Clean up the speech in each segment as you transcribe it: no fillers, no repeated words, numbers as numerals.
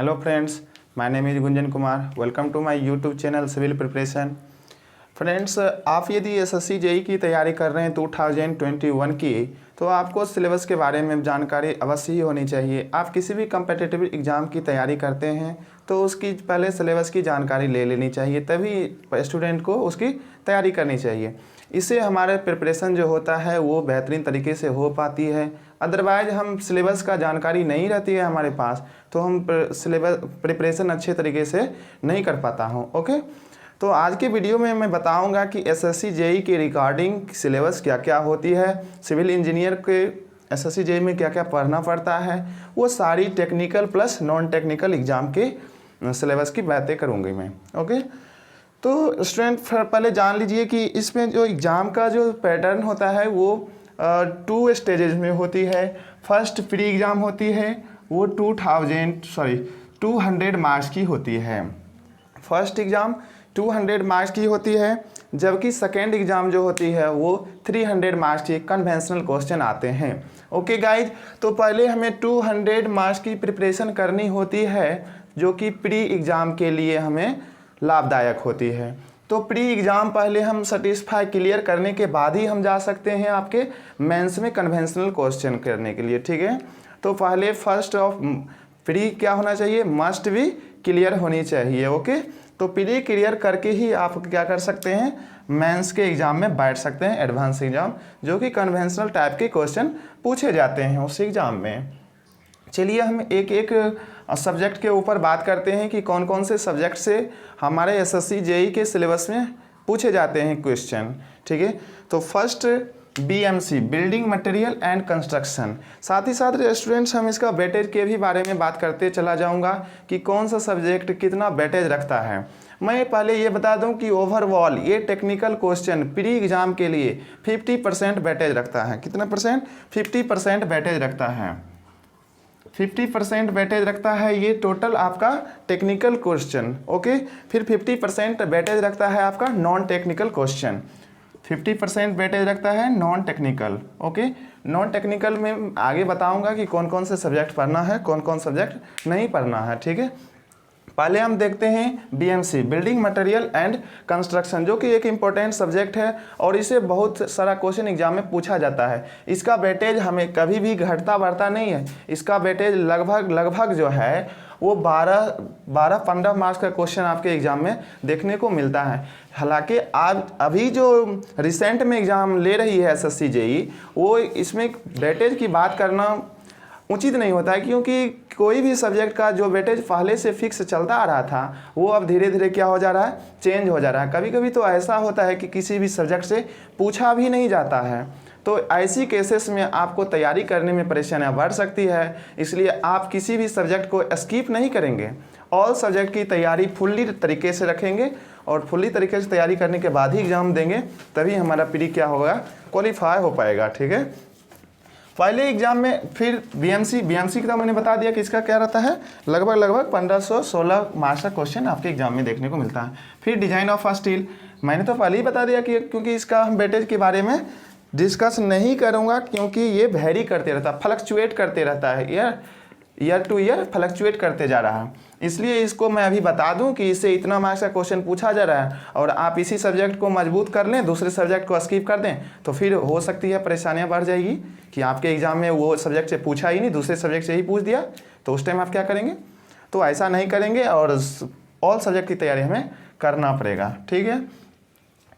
Hello friends, my name is Gunjan Kumar. Welcome to my YouTube channel civil preparation. Friends, आप यदि SSC JE की तैयारी कर रहे हैं 2021 की, तो आपको सिलेबस के बारे में जानकारी अवश्य ही होनी चाहिए। आप किसी भी कम्पिटिटिव एग्ज़ाम की तैयारी करते हैं तो उसकी पहले सिलेबस की जानकारी ले लेनी चाहिए, तभी स्टूडेंट को उसकी तैयारी करनी चाहिए। इससे हमारे प्रिपरेशन जो होता है वो बेहतरीन तरीके से हो पाती है। अदरवाइज हम सिलेबस का जानकारी नहीं रहती है हमारे पास, तो हम सिलेबस प्रिपरेशन अच्छे तरीके से नहीं कर पाता हूँ। ओके, तो आज के वीडियो में मैं बताऊंगा कि एसएससी जेई के रिगार्डिंग सिलेबस क्या क्या होती है, सिविल इंजीनियर के एसएससी जेई में क्या क्या पढ़ना पड़ता है, वो सारी technical plus non technical exam के सिलेबस की बातें करूँगी मैं। ओके, तो स्टूडेंट पहले जान लीजिए कि इसमें जो एग्ज़ाम का जो पैटर्न होता है वो 2 स्टेजेस में होती है। फर्स्ट प्री एग्ज़ाम होती है, वो 200 मार्क्स की होती है। फर्स्ट एग्ज़ाम 200 मार्क्स की होती है, जबकि सेकेंड एग्ज़ाम जो होती है वो 300 मार्क्स की कन्वेंशनल क्वेश्चन आते हैं। ओके गाइज, तो पहले हमें 200 मार्क्स की प्रिपरेशन करनी होती है, जो कि प्री एग्ज़ाम के लिए हमें लाभदायक होती है। तो प्री एग्ज़ाम पहले हम सेटिस्फाई क्लियर करने के बाद ही हम जा सकते हैं आपके मेंस में कन्वेंशनल क्वेश्चन करने के लिए। ठीक है, तो पहले फर्स्ट ऑफ प्री क्या होना चाहिए, मस्ट भी क्लियर होनी चाहिए। ओके, तो प्री क्लियर करके ही आप क्या कर सकते हैं, मेंस के एग्ज़ाम में बैठ सकते हैं, एडवांस एग्ज़ाम, जो कि कन्वेंशनल टाइप के क्वेश्चन पूछे जाते हैं उस एग्ज़ाम में। चलिए हम एक एक सब्जेक्ट के ऊपर बात करते हैं कि कौन कौन से सब्जेक्ट से हमारे एसएससी जेई के सिलेबस में पूछे जाते हैं क्वेश्चन। ठीक है, तो first BMC, building material and construction. साथ ही साथ स्टूडेंट्स हम इसका वेटेज के भी बारे में बात करते चला जाऊंगा कि कौन सा सब्जेक्ट कितना वेटेज रखता है। मैं पहले ये बता दूं कि ओवरऑल ये टेक्निकल क्वेश्चन प्री एग्ज़ाम के लिए 50% वेटेज रखता है। कितना परसेंट? 50% वेटेज रखता है। 50% वेटेज रखता है ये टोटल आपका टेक्निकल क्वेश्चन। ओके, फिर 50% वेटेज रखता है आपका नॉन टेक्निकल क्वेश्चन। 50% वेटेज रखता है non technical. Okay, non technical में आगे बताऊंगा कि कौन कौन से सब्जेक्ट पढ़ना है, कौन कौन सब्जेक्ट नहीं पढ़ना है। ठीक है, पहले हम देखते हैं BMC, building material and construction, जो कि एक इम्पोर्टेंट सब्जेक्ट है और इसे बहुत सारा क्वेश्चन एग्जाम में पूछा जाता है। इसका वेटेज हमें कभी भी घटता बढ़ता नहीं है। इसका वेटेज लगभग जो है वो 12-15 मार्क्स का क्वेश्चन आपके एग्ज़ाम में देखने को मिलता है। हालांकि आज अभी जो रिसेंट में एग्ज़ाम ले रही है एसएससी जेई, वो इसमें वेटेज की बात करना उचित नहीं होता है, क्योंकि कोई भी सब्जेक्ट का जो वेटेज पहले से फिक्स चलता आ रहा था वो अब धीरे धीरे क्या हो जा रहा है, चेंज हो जा रहा है। कभी कभी तो ऐसा होता है कि किसी भी सब्जेक्ट से पूछा भी नहीं जाता है, तो ऐसी केसेस में आपको तैयारी करने में परेशानियां बढ़ सकती है। इसलिए आप किसी भी सब्जेक्ट को स्किप नहीं करेंगे, ऑल सब्जेक्ट की तैयारी फुल्ली तरीके से रखेंगे और फुल्ली तरीके से तैयारी करने के बाद ही एग्ज़ाम देंगे, तभी हमारा प्री क्या होगा, क्वालिफाई हो पाएगा। ठीक है, पहले एग्जाम में फिर बीएमसी का मैंने बता दिया कि इसका क्या रहता है, लगभग 1516 मार्क्स का क्वेश्चन आपके एग्जाम में देखने को मिलता है। फिर डिजाइन ऑफ स्टील, मैंने तो पहले ही बता दिया कि क्योंकि इसका हम वेटेज के बारे में डिस्कस नहीं करूँगा, क्योंकि ये वेरी करते रहता है, फ्लक्चुएट करते रहता है, ईयर टू ईयर फ्लक्चुएट करते जा रहा है। इसलिए इसको मैं अभी बता दूं कि इससे इतना मार्क्स का क्वेश्चन पूछा जा रहा है और आप इसी सब्जेक्ट को मजबूत कर लें, दूसरे सब्जेक्ट को स्किप कर दें, तो फिर हो सकती है परेशानियां बढ़ जाएगी कि आपके एग्जाम में वो सब्जेक्ट से पूछा ही नहीं, दूसरे सब्जेक्ट से ही पूछ दिया, तो उस टाइम आप क्या करेंगे। तो ऐसा नहीं करेंगे और ऑल सब्जेक्ट की तैयारी हमें करना पड़ेगा। ठीक है,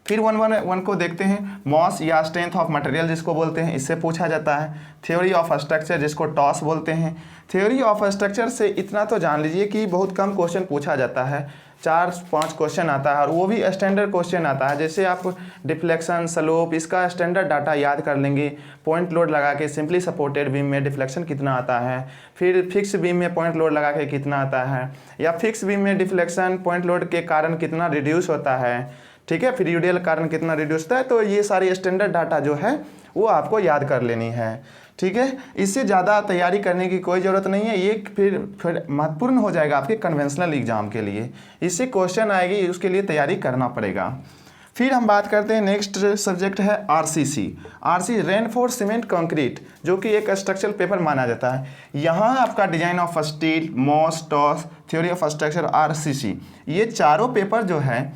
फिर 111 को देखते हैं, मॉस या स्ट्रेंथ ऑफ मटेरियल जिसको बोलते हैं, इससे पूछा जाता है। थ्योरी ऑफ स्ट्रक्चर जिसको टॉस बोलते हैं। थ्योरी ऑफ स्ट्रक्चर से इतना तो जान लीजिए कि बहुत कम क्वेश्चन पूछा जाता है, 4-5 क्वेश्चन आता है और वो भी स्टैंडर्ड क्वेश्चन आता है। जैसे आप डिफ्लेक्शन, स्लोप, इसका स्टैंडर्ड डाटा याद कर लेंगे, पॉइंट लोड लगा के सिंपली सपोर्टेड बीम में डिफ्लेक्शन कितना आता है, फिर फिक्स बीम में पॉइंट लोड लगा के कितना आता है, या फिक्स बीम में डिफ्लेक्शन पॉइंट लोड के कारण कितना रिड्यूस होता है। ठीक है, फिर यूडियल कारण कितना रिड्यूस होता है। तो ये सारी स्टैंडर्ड डाटा जो है वो आपको याद कर लेनी है। ठीक है, इससे ज़्यादा तैयारी करने की कोई ज़रूरत नहीं है, ये फिर महत्वपूर्ण हो जाएगा आपके कन्वेंशनल एग्जाम के लिए। इससे क्वेश्चन आएगी, उसके लिए तैयारी करना पड़ेगा। फिर हम बात करते हैं नेक्स्ट सब्जेक्ट है RCC. RC reinforce cement concrete, जो कि एक स्ट्रक्चरल पेपर माना जाता है। यहाँ आपका design of steel, MOS, TOS, theory of structure, RCC, ये चारों पेपर जो है,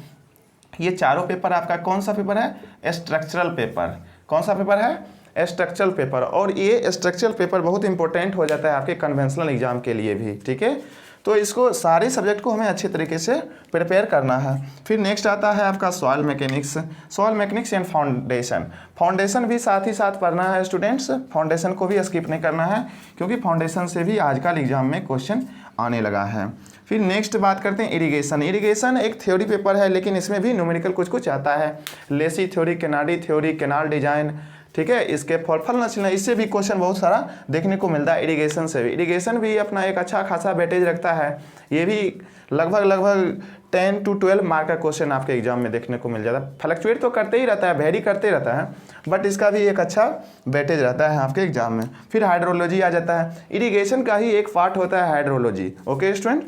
ये चारों पेपर आपका कौन सा पेपर है? Structural paper. कौन सा पेपर है? Structural paper. और ये स्ट्रक्चरल पेपर बहुत इंपॉर्टेंट हो जाता है आपके कन्वेंशनल एग्जाम के लिए भी, ठीक है। तो इसको सारे सब्जेक्ट को हमें अच्छे तरीके से प्रिपेयर करना है। फिर नेक्स्ट आता है आपका soil mechanics. Soil mechanics and foundation. Foundation भी साथ ही साथ पढ़ना है स्टूडेंट्स, फाउंडेशन को भी स्किप नहीं करना है, क्योंकि फाउंडेशन से भी आजकल एग्जाम में क्वेश्चन आने लगा है। फिर नेक्स्ट बात करते हैं इरिगेशन। इरिगेशन एक थ्योरी पेपर है, लेकिन इसमें भी न्यूमेरिकल कुछ कुछ आता है। Lacey theory, Kennedy theory, canal design, ठीक है, इसके फल नचना, इससे भी क्वेश्चन बहुत सारा देखने को मिलता है। इरिगेशन से भी, इरिगेशन भी अपना एक अच्छा खासा वेटेज रखता है। ये भी लगभग 10 to 12 मार्क का क्वेश्चन आपके एग्जाम में देखने को मिल जाता है। फ्लक्चुएट तो करते ही रहता है, वेरी करते रहता है, बट इसका भी एक अच्छा वेटेज रहता है आपके एग्जाम में। फिर हाइड्रोलॉजी आ जाता है। इरिगेशन का ही एक पार्ट होता है हाइड्रोलॉजी। ओके स्टूडेंट,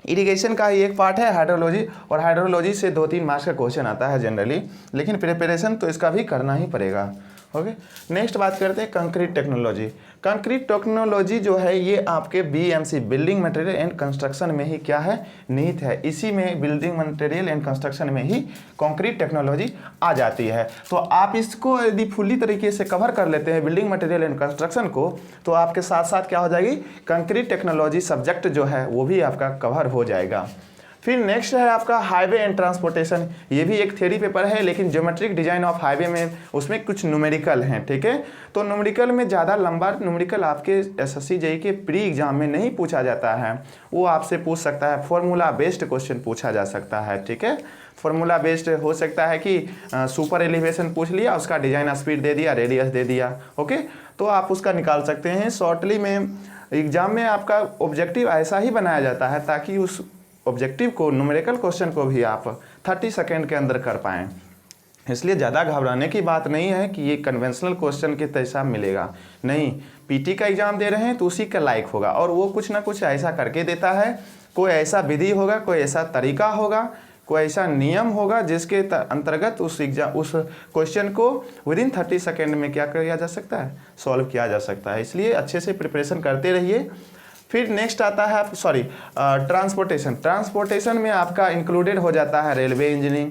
इरिगेशन का ही एक पार्ट है हाइड्रोलॉजी, और हाइड्रोलॉजी से 2-3 मार्क्स का क्वेश्चन आता है जनरली, लेकिन प्रिपरेशन तो इसका भी करना ही पड़ेगा। ओके, नेक्स्ट बात करते हैं कंक्रीट टेक्नोलॉजी। कंक्रीट टेक्नोलॉजी जो है ये आपके BMC, building material and construction में ही क्या है? निहित है। इसी में बिल्डिंग मटेरियल एंड कंस्ट्रक्शन में ही कंक्रीट टेक्नोलॉजी आ जाती है। तो आप इसको यदि फुल्ली तरीके से कवर कर लेते हैं बिल्डिंग मटेरियल एंड कंस्ट्रक्शन को, तो आपके साथ साथ क्या हो जाएगी? कंक्रीट टेक्नोलॉजी सब्जेक्ट जो है वो भी आपका कवर हो जाएगा। फिर नेक्स्ट है आपका हाईवे एंड ट्रांसपोर्टेशन। ये भी एक थ्योरी पेपर है, लेकिन ज्योमेट्रिक डिजाइन ऑफ हाईवे में उसमें कुछ न्यूमेरिकल हैं, ठीक है। तो न्यूमेरिकल में ज़्यादा लंबा न्यूमेरिकल आपके एसएससी जेईई के प्री एग्जाम में नहीं पूछा जाता है। वो आपसे पूछ सकता है, फॉर्मूला बेस्ड क्वेश्चन पूछा जा सकता है, ठीक है। फॉर्मूला बेस्ड हो सकता है कि सुपर एलिवेशन पूछ लिया, उसका डिजाइन स्पीड दे दिया, रेडियस दे दिया, ओके, तो आप उसका निकाल सकते हैं। शॉर्टली में एग्जाम में आपका ऑब्जेक्टिव ऐसा ही बनाया जाता है ताकि उस ऑब्जेक्टिव को, न्यूमेरिकल क्वेश्चन को भी आप 30 सेकेंड के अंदर कर पाएँ। इसलिए ज़्यादा घबराने की बात नहीं है कि ये कन्वेंशनल क्वेश्चन के जैसा मिलेगा, नहीं। पीटी का एग्जाम दे रहे हैं तो उसी का लायक होगा, और वो कुछ ना कुछ ऐसा करके देता है। कोई ऐसा विधि होगा, कोई ऐसा तरीका होगा, कोई ऐसा नियम होगा जिसके अंतर्गत उस क्वेश्चन को विदिन 30 सेकेंड में क्या किया जा सकता है? सॉल्व किया जा सकता है। इसलिए अच्छे से प्रिपरेशन करते रहिए। फिर नेक्स्ट आता है ट्रांसपोर्टेशन। ट्रांसपोर्टेशन में आपका इंक्लूडेड हो जाता है railway engineering,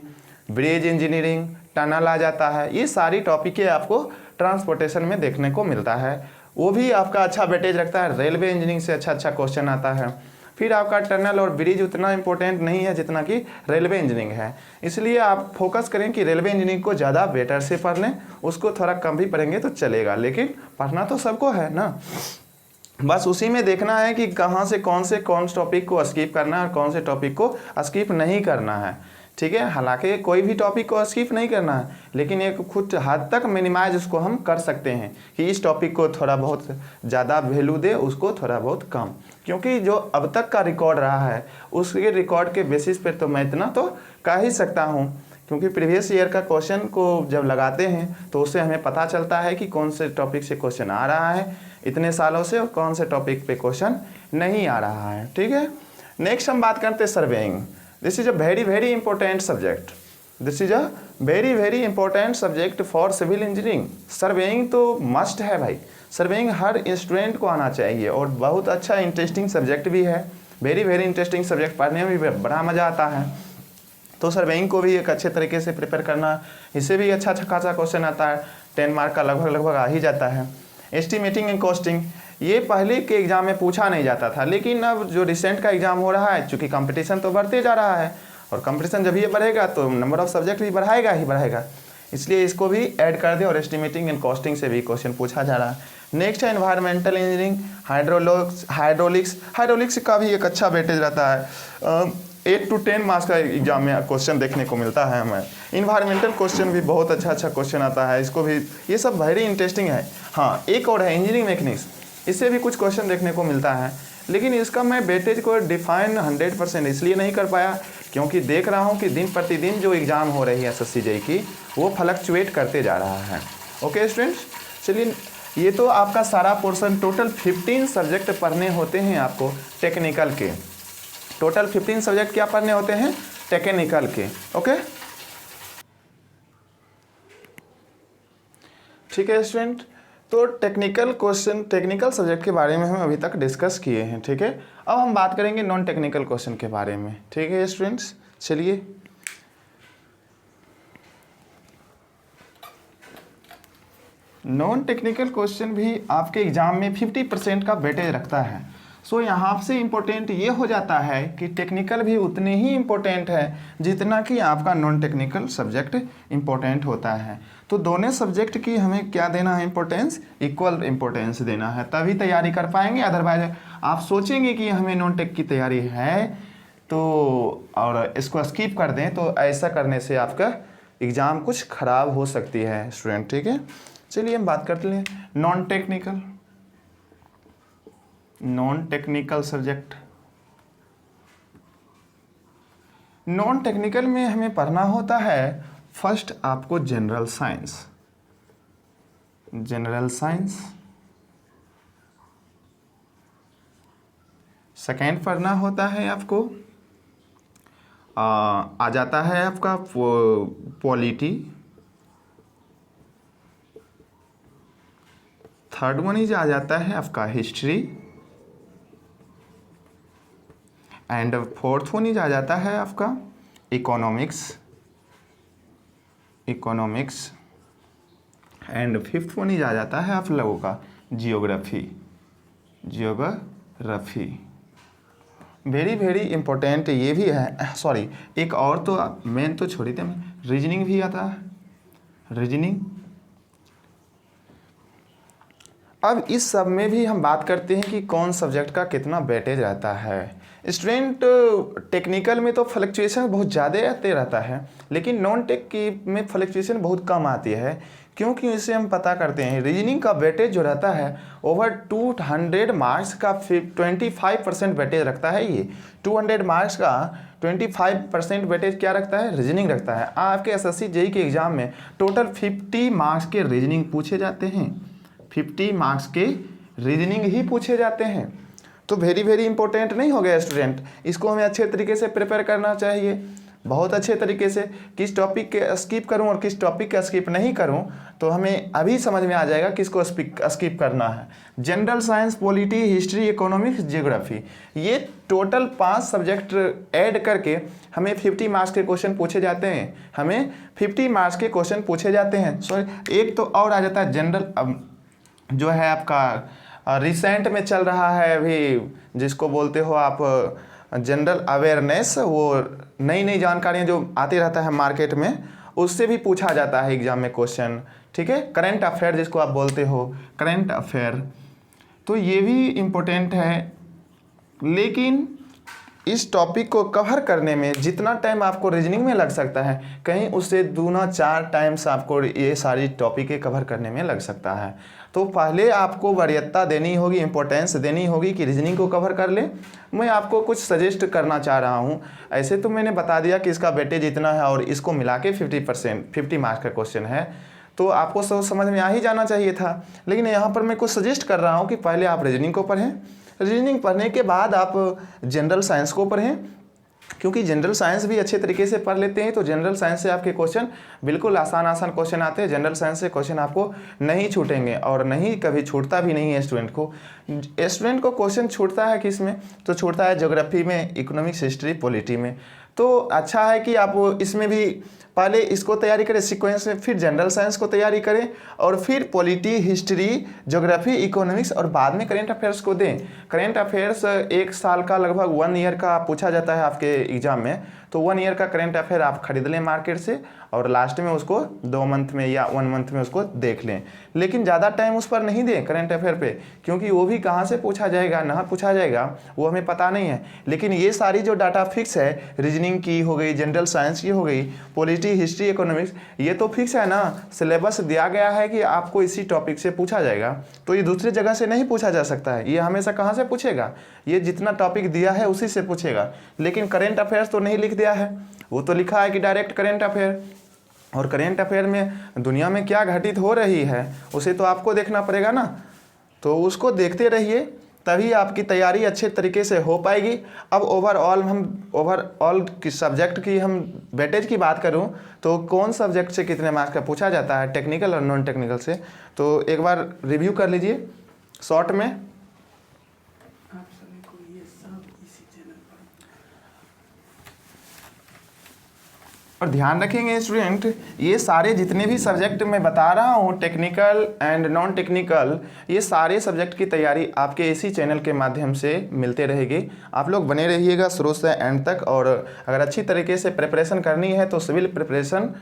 bridge engineering, tunnel आ जाता है। ये सारी टॉपिकें आपको ट्रांसपोर्टेशन में देखने को मिलता है। वो भी आपका अच्छा वेटेज रखता है। रेलवे इंजीनियरिंग से अच्छा क्वेश्चन आता है। फिर आपका टनल और ब्रिज उतना इंपॉर्टेंट नहीं है जितना कि रेलवे इंजीनियरिंग है, इसलिए आप फोकस करें कि रेलवे इंजीनियरिंग को ज़्यादा बेटर से पढ़ लें। उसको थोड़ा कम भी पढ़ेंगे तो चलेगा, लेकिन पढ़ना तो सबको है ना। बस उसी में देखना है कि कहाँ से कौन टॉपिक को स्किप करना है और कौन से टॉपिक को स्किप नहीं करना है, ठीक है। हालांकि कोई भी टॉपिक को स्किप नहीं करना है, लेकिन एक खुद हद तक मिनिमाइज उसको हम कर सकते हैं कि इस टॉपिक को थोड़ा बहुत ज़्यादा वैल्यू दे, उसको थोड़ा बहुत कम, क्योंकि जो अब तक का रिकॉर्ड रहा है उसके रिकॉर्ड के बेसिस पर तो मैं इतना तो कह ही सकता हूँ, क्योंकि प्रीवियस ईयर का क्वेश्चन को जब लगाते हैं तो उससे हमें पता चलता है कि कौन से टॉपिक से क्वेश्चन आ रहा है इतने सालों से और कौन से टॉपिक पे क्वेश्चन नहीं आ रहा है, ठीक है। नेक्स्ट हम बात करते हैं surveying. This is a very important subject. This is a very important subject for civil engineering. Surveying तो मस्ट है भाई, सर्वेइंग हर स्टूडेंट को आना चाहिए और बहुत अच्छा इंटरेस्टिंग सब्जेक्ट भी है। वेरी इंटरेस्टिंग सब्जेक्ट, पढ़ने में भी बड़ा मज़ा आता है। तो सर्वेइंग को भी एक अच्छे तरीके से प्रिपेयर करना, इससे भी अच्छा खासा क्वेश्चन आता है, 10 मार्क का लगभग आ ही जाता है। एस्टिमेटिंग एंड कॉस्टिंग, ये पहले के एग्जाम में पूछा नहीं जाता था, लेकिन अब जो रिसेंट का एग्जाम हो रहा है, चूँकि कंपटीशन तो बढ़ते जा रहा है और कंपटीशन जब ये बढ़ेगा तो नंबर ऑफ सब्जेक्ट भी बढ़ाएगा, इसलिए इसको भी ऐड कर दे और एस्टिमेटिंग एंड कॉस्टिंग से भी क्वेश्चन पूछा जा रहा है। नेक्स्ट है एनवायरमेंटल इंजीनियरिंग, हाइड्रोलिक्स का भी एक अच्छा वेटेज रहता है। 8 to 10 मार्क्स का एग्जाम में क्वेश्चन देखने को मिलता है हमें। इन्वायरमेंटल क्वेश्चन भी बहुत अच्छा क्वेश्चन आता है, इसको भी, ये सब वेरी इंटरेस्टिंग है। हाँ, एक और है इंजीनियरिंग मैकेनिक्स, इससे भी कुछ क्वेश्चन देखने को मिलता है, लेकिन इसका मैं वेटेज को डिफाइन 100% इसलिए नहीं कर पाया क्योंकि देख रहा हूँ कि दिन प्रतिदिन जो एग्ज़ाम हो रही है एसएससी जेईई की वो फ्लक्चुएट करते जा रहा है। ओके स्टूडेंट्स, चलिए ये तो आपका सारा पोर्शन, टोटल 15 सब्जेक्ट पढ़ने होते हैं आपको टेक्निकल के। टोटल 15 सब्जेक्ट क्या पढ़ने होते हैं? टेक्निकल के। ओके, ठीक है स्टूडेंट। तो टेक्निकल क्वेश्चन, टेक्निकल सब्जेक्ट के बारे में हम अभी तक डिस्कस किए हैं, ठीक है। अब हम बात करेंगे नॉन टेक्निकल क्वेश्चन के बारे में, ठीक है स्टूडेंट्स। चलिए, नॉन टेक्निकल क्वेश्चन भी आपके एग्जाम में 50% का वेटेज रखता है। सो यहाँ से इम्पोर्टेंट ये हो जाता है कि टेक्निकल भी उतने ही इम्पोर्टेंट है जितना कि आपका नॉन टेक्निकल सब्जेक्ट इम्पोर्टेंट होता है। तो दोनों सब्जेक्ट की हमें क्या देना है, इम्पोर्टेंस, इक्वल इम्पोर्टेंस देना है, तभी तैयारी कर पाएंगे। अदरवाइज आप सोचेंगे कि हमें नॉन टेक की तैयारी है तो और इसको स्किप कर दें, तो ऐसा करने से आपका एग्ज़ाम कुछ ख़राब हो सकती है स्टूडेंट, ठीक है। चलिए हम बात करते हैं non technical subject. Non technical में हमें पढ़ना होता है फर्स्ट आपको जनरल साइंस, सेकेंड पढ़ना होता है आपको आ जाता है आपका पॉलिटी, थर्ड वन ही आ जाता है आपका हिस्ट्री, एंड फोर्थ वन ही आ जाता है आपका इकोनॉमिक्स, एंड फिफ्थ वन ही आ जाता है आप लोगों का जियोग्राफी। वेरी वेरी इंपॉर्टेंट ये भी है। सॉरी, एक और तो मेन तो छोड़ी थे, रीजनिंग भी आता है, रीजनिंग। अब इस सब में भी हम बात करते हैं कि कौन सब्जेक्ट का कितना वेटेज रहता है। स्टूडेंट टेक्निकल में तो फ्लक्चुएशन बहुत ज़्यादा आते रहता है, लेकिन नॉन टेक की में फ्लक्चुएशन बहुत कम आती है, क्योंकि इसे हम पता करते हैं रीजनिंग का वेटेज जो रहता है ओवर 200 मार्क्स का 25% वेटेज रखता है। ये 200 मार्क्स का 25% वेटेज क्या रखता है, रीजनिंग रखता है। आपके एसएससी जेईई के एग्ज़ाम में टोटल 50 मार्क्स के रीजनिंग पूछे जाते हैं, 50 मार्क्स के रीजनिंग ही पूछे जाते हैं। तो वेरी वेरी इंपॉर्टेंट नहीं हो गया स्टूडेंट, इसको हमें अच्छे तरीके से प्रिपेयर करना चाहिए, बहुत अच्छे तरीके से। किस टॉपिक के स्किप करूं और किस टॉपिक के स्किप नहीं करूं, तो हमें अभी समझ में आ जाएगा किसको स्किप करना है। General science, polity, history, economics, geography, ये टोटल 5 सब्जेक्ट ऐड करके हमें 50 मार्क्स के क्वेश्चन पूछे जाते हैं, सॉरी एक तो और आ जाता है जनरल, जो है आपका रिसेंट में चल रहा है अभी, जिसको बोलते हो आप जनरल अवेयरनेस, वो नई जानकारियाँ जो आती रहता है मार्केट में, उससे भी पूछा जाता है एग्जाम में क्वेश्चन, ठीक है। करंट अफेयर जिसको आप बोलते हो, करंट अफेयर, तो ये भी इम्पोर्टेंट है। लेकिन इस टॉपिक को कवर करने में जितना टाइम आपको रीजनिंग में लग सकता है, कहीं उससे 2-4 टाइम्स आपको ये सारी टॉपिकें कवर करने में लग सकता है। तो पहले आपको वरीयता देनी होगी, इंपॉर्टेंस देनी होगी कि रीजनिंग को कवर कर ले। मैं आपको कुछ सजेस्ट करना चाह रहा हूँ। ऐसे तो मैंने बता दिया कि इसका वेटेज इतना है और इसको मिला के 50 मार्क्स का क्वेश्चन है, तो आपको सब समझ में आ ही जाना चाहिए था। लेकिन यहाँ पर मैं कुछ सजेस्ट कर रहा हूँ कि पहले आप रीजनिंग को पढ़ें, रीजनिंग पढ़ने के बाद आप जनरल साइंस को पढ़ें, क्योंकि जनरल साइंस भी अच्छे तरीके से पढ़ लेते हैं तो जनरल साइंस से आपके क्वेश्चन बिल्कुल आसान क्वेश्चन आते हैं। जनरल साइंस से क्वेश्चन आपको नहीं छूटेंगे और नहीं कभी छूटता भी नहीं है स्टूडेंट को क्वेश्चन छूटता है किस में, तो छूटता है ज्योग्राफी में, इकोनॉमिक्स, हिस्ट्री, पॉलिटी में। तो अच्छा है कि आप इसमें भी पहले इसको तैयारी करें सीक्वेंस में, फिर जनरल साइंस को तैयारी करें और फिर पॉलिटी, हिस्ट्री, ज्योग्राफी, इकोनॉमिक्स और बाद में करेंट अफेयर्स को दें। करेंट अफेयर्स 1 साल का लगभग 1 ईयर का पूछा जाता है आपके एग्जाम में, तो 1 ईयर का करेंट अफेयर आप खरीद लें मार्केट से और लास्ट में उसको 2 मंथ में या 1 मंथ में उसको देख लें। लेकिन ज़्यादा टाइम उस पर नहीं दें करेंट अफेयर पे, क्योंकि वो भी कहाँ से पूछा जाएगा ना पूछा जाएगा वो हमें पता नहीं है। लेकिन ये सारी जो डाटा फिक्स है, रीजनिंग की हो गई, जनरल साइंस की हो गई, पॉलिटी, हिस्ट्री, इकोनॉमिक्स, ये तो फिक्स है ना, सिलेबस दिया गया है कि आपको इसी टॉपिक से पूछा जाएगा, तो ये दूसरी जगह से नहीं पूछा जा सकता है। ये हमेशा कहाँ से पूछेगा, ये जितना टॉपिक दिया है उसी से पूछेगा। लेकिन करेंट अफेयर्स तो नहीं लिख दिया है, वो तो लिखा है कि डायरेक्ट करेंट अफेयर, और करेंट अफेयर में दुनिया में क्या घटित हो रही है उसे तो आपको देखना पड़ेगा ना, तो उसको देखते रहिए। तभी आपकी तैयारी अच्छे तरीके से हो पाएगी। अब ओवरऑल की सब्जेक्ट की हम वेटेज की बात करूं तो कौन सब्जेक्ट से कितने मार्क्स का पूछा जाता है, टेक्निकल और नॉन टेक्निकल से, तो एक बार रिव्यू कर लीजिए शॉर्ट में। आप सभी को ये सब इसी चैनल पर, और ध्यान रखेंगे स्टूडेंट, ये सारे जितने भी सब्जेक्ट मैं बता रहा हूँ टेक्निकल एंड नॉन टेक्निकल, ये सारे सब्जेक्ट की तैयारी आपके इसी चैनल के माध्यम से मिलते रहेगी। आप लोग बने रहिएगा शुरू से एंड तक। और अगर अच्छी तरीके से प्रिपरेशन करनी है तो सिविल प्रिपरेशन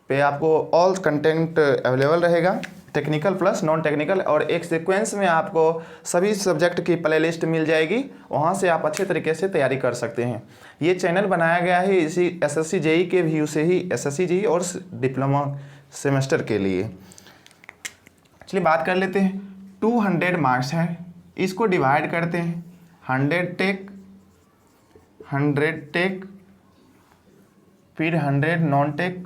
पे आपको ऑल कंटेंट अवेलेबल रहेगा, टेक्निकल प्लस नॉन टेक्निकल, और एक सीक्वेंस में आपको सभी सब्जेक्ट की प्लेलिस्ट मिल जाएगी। वहाँ से आप अच्छे तरीके से तैयारी कर सकते हैं। ये चैनल बनाया गया है इसी एसएससी जेई के व्यू से ही, एसएससी जेई और डिप्लोमा सेमेस्टर के लिए। चलिए बात कर लेते हैं। 200 मार्क्स है, इसको डिवाइड करते हैं 100 टेक, 100 टेक, फिर 100 non tech,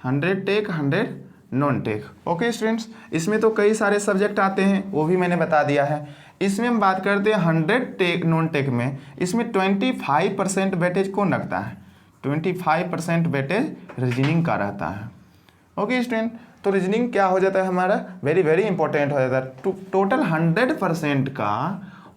100 tech, 100 non tech. Okay students, इसमें तो कई सारे सब्जेक्ट आते हैं, वो भी मैंने बता दिया है। इसमें हम बात करते हैं 100 टेक नॉन टेक में, इसमें 25% वेटेज कौन रखता है, 25% वेटेज रीजनिंग का रहता है। ओके स्टूडेंट, तो रीजनिंग क्या हो जाता है हमारा, वेरी वेरी इंपॉर्टेंट हो जाता है। टोटल 100% का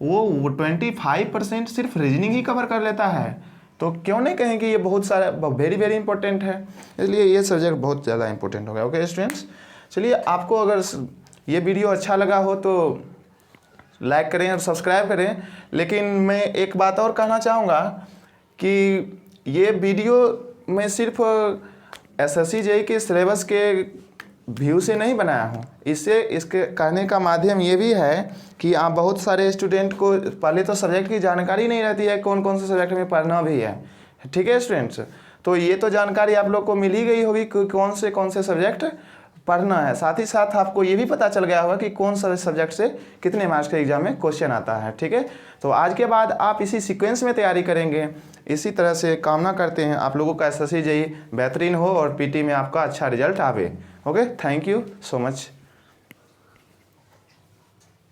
वो 25% सिर्फ रीजनिंग ही कवर कर लेता है, तो क्यों नहीं कहें कि ये बहुत सारा वेरी वेरी इंपॉर्टेंट है। इसलिए ये सब्जेक्ट बहुत ज़्यादा इंपॉर्टेंट हो गया। ओके स्टूडेंट्स, चलिए आपको अगर ये वीडियो अच्छा लगा हो तो लाइक करें और सब्सक्राइब करें। लेकिन मैं एक बात और कहना चाहूँगा कि ये वीडियो मैं सिर्फ एसएससी जेईई के सिलेबस के व्यू से नहीं बनाया हूँ। इसके कहने का माध्यम ये भी है कि आप बहुत सारे स्टूडेंट को पहले तो सब्जेक्ट की जानकारी नहीं रहती है, कौन कौन से सब्जेक्ट में पढ़ना भी है। ठीक है स्टूडेंट्स, तो ये तो जानकारी आप लोग को मिल ही गई होगी कि कौन से सब्जेक्ट पढ़ना है। साथ ही साथ आपको ये भी पता चल गया होगा कि कौन सा सब्जेक्ट से कितने मार्क्स के एग्जाम में क्वेश्चन आता है। ठीक है, तो आज के बाद आप इसी सीक्वेंस में तैयारी करेंगे। इसी तरह से कामना करते हैं आप लोगों का एसएससी जेईई बेहतरीन हो और पीटी में आपका अच्छा रिजल्ट आवे। Okay, thank you so much.